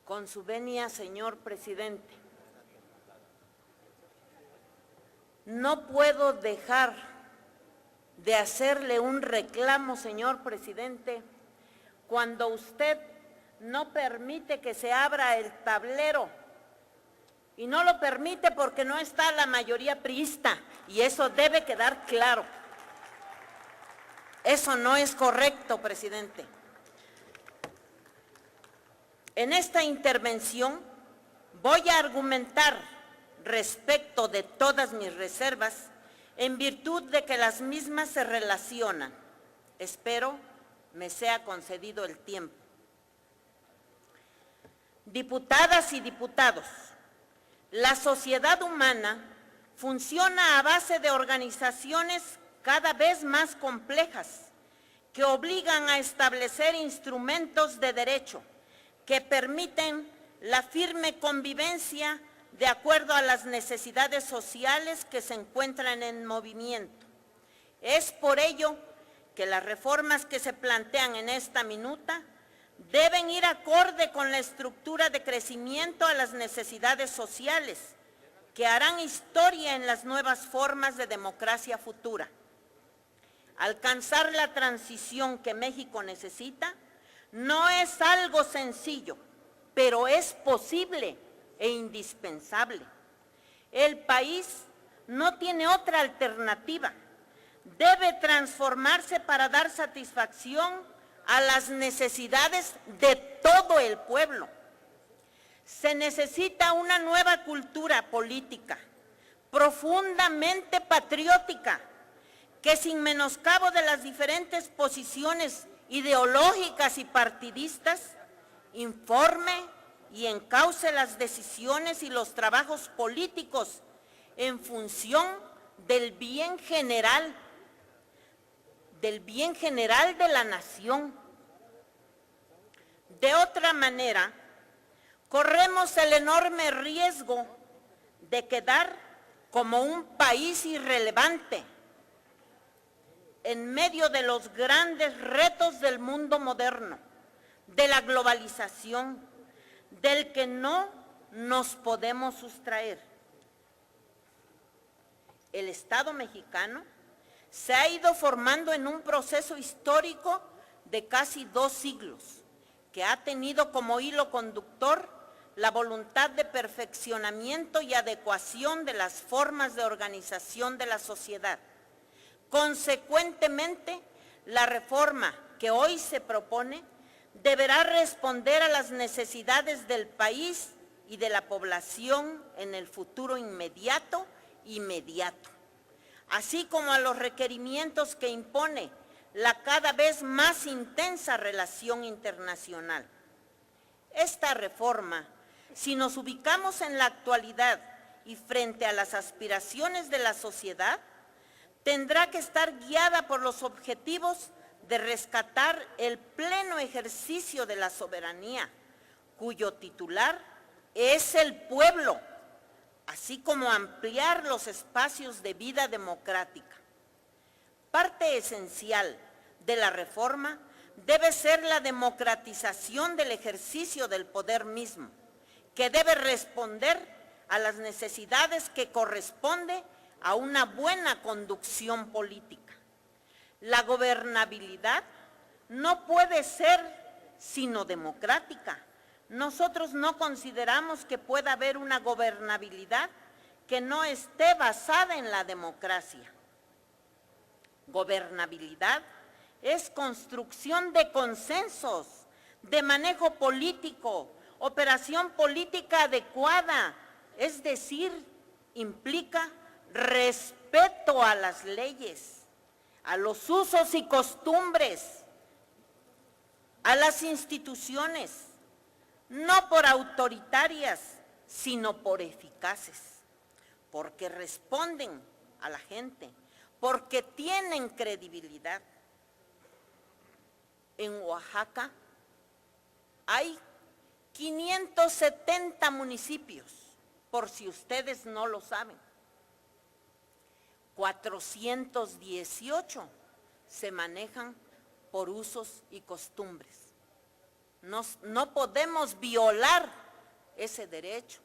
Con su venia, señor presidente. No puedo dejar de hacerle un reclamo, señor presidente, cuando usted no permite que se abra el tablero. Y no lo permite porque no está la mayoría priista, y eso debe quedar claro. Eso no es correcto, presidente. En esta intervención voy a argumentar respecto de todas mis reservas en virtud de que las mismas se relacionan. Espero me sea concedido el tiempo. Diputadas y diputados, la sociedad humana funciona a base de organizaciones cada vez más complejas que obligan a establecer instrumentos de derecho que permiten la firme convivencia de acuerdo a las necesidades sociales que se encuentran en movimiento. Es por ello que las reformas que se plantean en esta minuta deben ir acorde con la estructura de crecimiento a las necesidades sociales que harán historia en las nuevas formas de democracia futura. Alcanzar la transición que México necesita no es algo sencillo, pero es posible e indispensable. El país no tiene otra alternativa. Debe transformarse para dar satisfacción a las necesidades de todo el pueblo. Se necesita una nueva cultura política, profundamente patriótica, que sin menoscabo de las diferentes posiciones ideológicas y partidistas, informe y encauce las decisiones y los trabajos políticos en función del bien general de la nación. De otra manera, corremos el enorme riesgo de quedar como un país irrelevante en medio de los grandes retos del mundo moderno, de la globalización, del que no nos podemos sustraer. El Estado mexicano se ha ido formando en un proceso histórico de casi 2 siglos, que ha tenido como hilo conductor la voluntad de perfeccionamiento y adecuación de las formas de organización de la sociedad. Consecuentemente, la reforma que hoy se propone deberá responder a las necesidades del país y de la población en el futuro inmediato, así como a los requerimientos que impone la cada vez más intensa relación internacional. Esta reforma, si nos ubicamos en la actualidad y frente a las aspiraciones de la sociedad, tendrá que estar guiada por los objetivos de rescatar el pleno ejercicio de la soberanía, cuyo titular es el pueblo, así como ampliar los espacios de vida democrática. Parte esencial de la reforma debe ser la democratización del ejercicio del poder mismo, que debe responder a las necesidades que corresponde a una buena conducción política. La gobernabilidad no puede ser sino democrática. Nosotros no consideramos que pueda haber una gobernabilidad que no esté basada en la democracia. Gobernabilidad es construcción de consensos, de manejo político, operación política adecuada, es decir, implica respeto a las leyes, a los usos y costumbres, a las instituciones, no por autoritarias, sino por eficaces, porque responden a la gente, porque tienen credibilidad. En Oaxaca hay 570 municipios, por si ustedes no lo saben. 418 se manejan por usos y costumbres. No podemos violar ese derecho,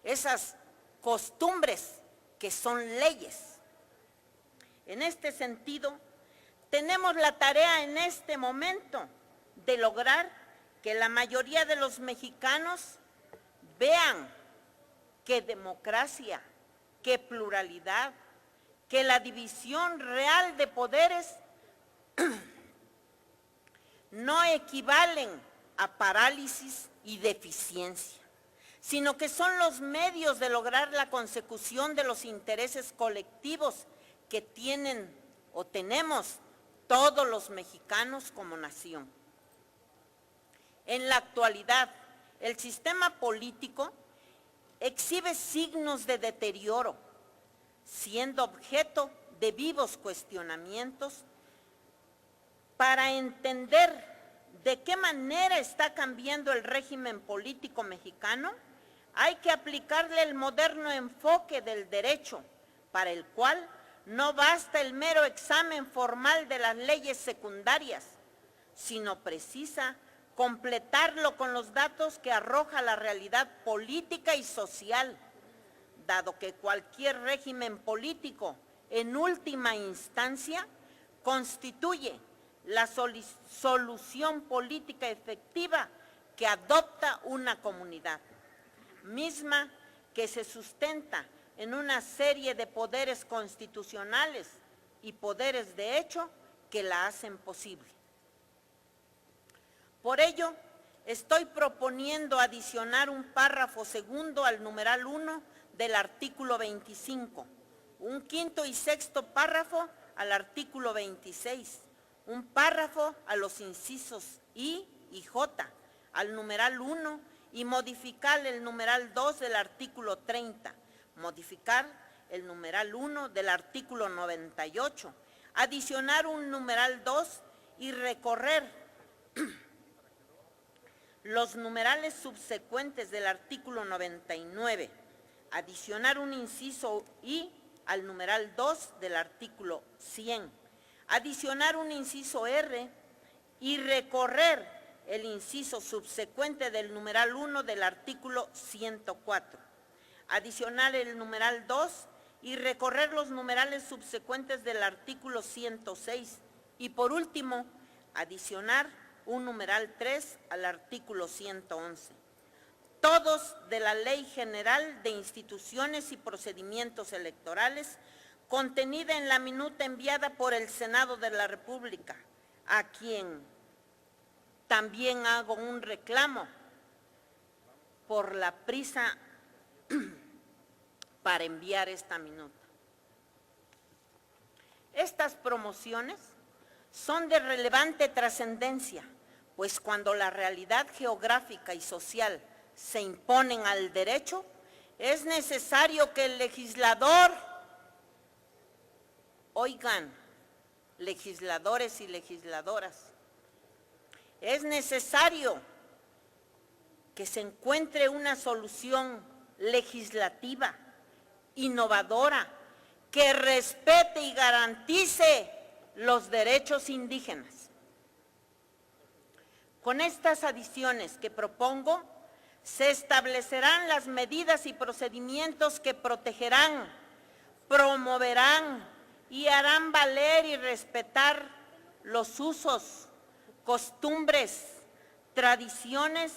esas costumbres que son leyes. En este sentido, tenemos la tarea en este momento de lograr que la mayoría de los mexicanos vean que democracia, que pluralidad, que la división real de poderes no equivalen a parálisis y deficiencia, sino que son los medios de lograr la consecución de los intereses colectivos que tienen o tenemos todos los mexicanos como nación. En la actualidad, el sistema político exhibe signos de deterioro, siendo objeto de vivos cuestionamientos para entender de qué manera está cambiando el régimen político mexicano. Hay que aplicarle el moderno enfoque del derecho, para el cual no basta el mero examen formal de las leyes secundarias, sino precisa completarlo con los datos que arroja la realidad política y social, dado que cualquier régimen político, en última instancia, constituye la solución política efectiva que adopta una comunidad, misma que se sustenta en una serie de poderes constitucionales y poderes de hecho que la hacen posible. Por ello, estoy proponiendo adicionar un párrafo segundo al numeral 1 del artículo 25, un quinto y sexto párrafo al artículo 26, un párrafo a los incisos I y J al numeral 1 y modificar el numeral 2 del artículo 30, modificar el numeral 1 del artículo 98, adicionar un numeral 2 y recorrer los numerales subsecuentes del artículo 99, adicionar un inciso I al numeral 2 del artículo 100, adicionar un inciso R y recorrer el inciso subsecuente del numeral 1 del artículo 104, adicionar el numeral 2 y recorrer los numerales subsecuentes del artículo 106 y por último, adicionar un numeral 3 al artículo 111, todos de la Ley General de Instituciones y Procedimientos Electorales, contenida en la minuta enviada por el Senado de la República, a quien también hago un reclamo por la prisa para enviar esta minuta. Estas promociones son de relevante trascendencia, pues cuando la realidad geográfica y social se imponen al derecho, es necesario que el legislador, oigan, legisladores y legisladoras, es necesario que se encuentre una solución legislativa, innovadora, que respete y garantice los derechos indígenas. Con estas adiciones que propongo, se establecerán las medidas y procedimientos que protegerán, promoverán y harán valer y respetar los usos, costumbres, tradiciones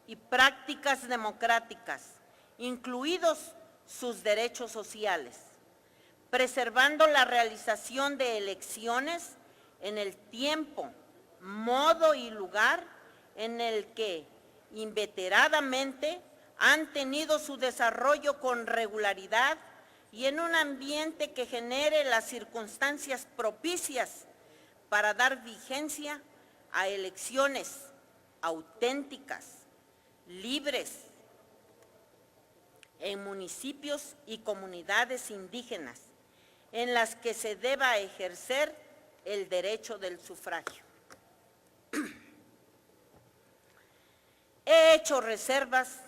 y prácticas democráticas, incluidos sus derechos sociales, preservando la realización de elecciones en el tiempo, modo y lugar en el que inveteradamente han tenido su desarrollo con regularidad y en un ambiente que genere las circunstancias propicias para dar vigencia a elecciones auténticas, libres, en municipios y comunidades indígenas, en las que se deba ejercer el derecho del sufragio. He hecho reservas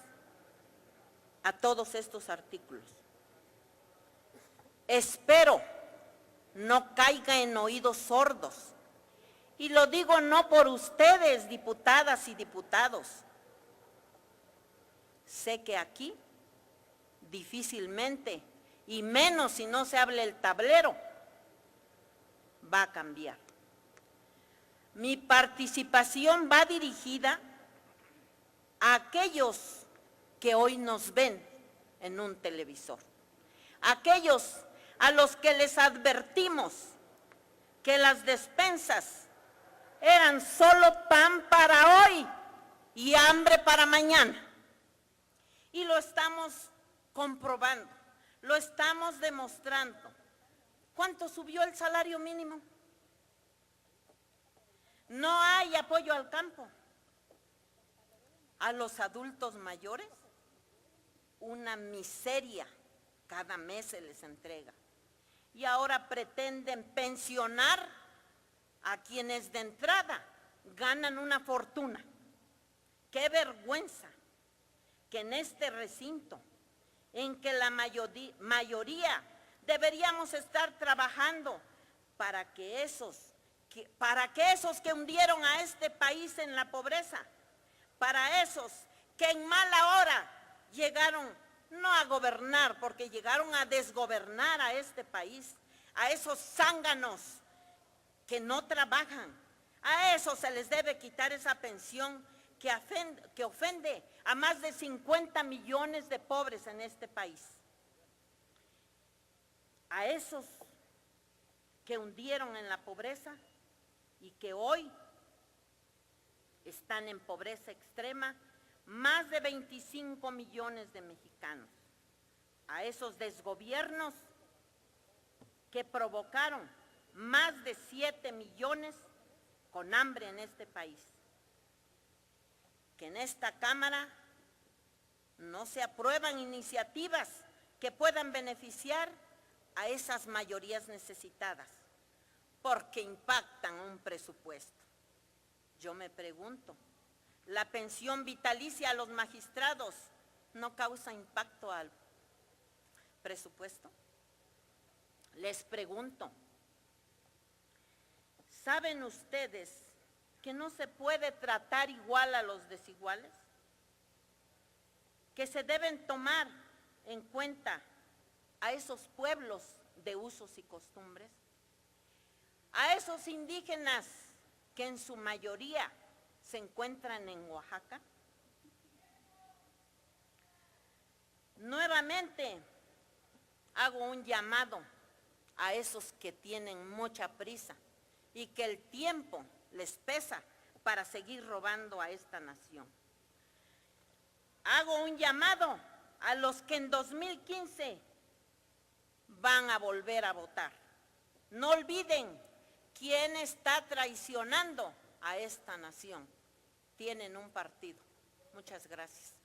a todos estos artículos. Espero no caiga en oídos sordos Y lo digo no por ustedes, diputadas y diputados. Sé que aquí difícilmente, y menos si no se habla el tablero, va a cambiar. Mi participación va dirigida a aquellos que hoy nos ven en un televisor, aquellos a los que les advertimos que las despensas eran solo pan para hoy y hambre para mañana. Y lo estamos comprobando, lo estamos demostrando. ¿Cuánto subió el salario mínimo? No hay apoyo al campo. A los adultos mayores, una miseria cada mes se les entrega. Y ahora pretenden pensionar a quienes de entrada ganan una fortuna. ¡Qué vergüenza! Que en este recinto, en que la mayoría deberíamos estar trabajando para que esos que hundieron a este país en la pobreza, para esos que en mala hora llegaron no a gobernar, porque llegaron a desgobernar a este país, a esos zánganos que no trabajan, a esos se les debe quitar esa pensión que ofende a más de 50 millones de pobres en este país. A esos que hundieron en la pobreza y que hoy están en pobreza extrema, más de 25 millones de mexicanos. A esos desgobiernos que provocaron más de 7 millones con hambre en este país. Que en esta Cámara no se aprueban iniciativas que puedan beneficiar a esas mayorías necesitadas, porque impactan un presupuesto. Yo me pregunto, ¿la pensión vitalicia a los magistrados no causa impacto al presupuesto? Les pregunto, ¿saben ustedes que no se puede tratar igual a los desiguales? Que se deben tomar en cuenta a esos pueblos de usos y costumbres, a esos indígenas que en su mayoría se encuentran en Oaxaca. Nuevamente hago un llamado a esos que tienen mucha prisa y que el tiempo les pesa para seguir robando a esta nación. Hago un llamado a los que en 2015 van a volver a votar. No olviden quién está traicionando a esta nación. Tienen un partido. Muchas gracias.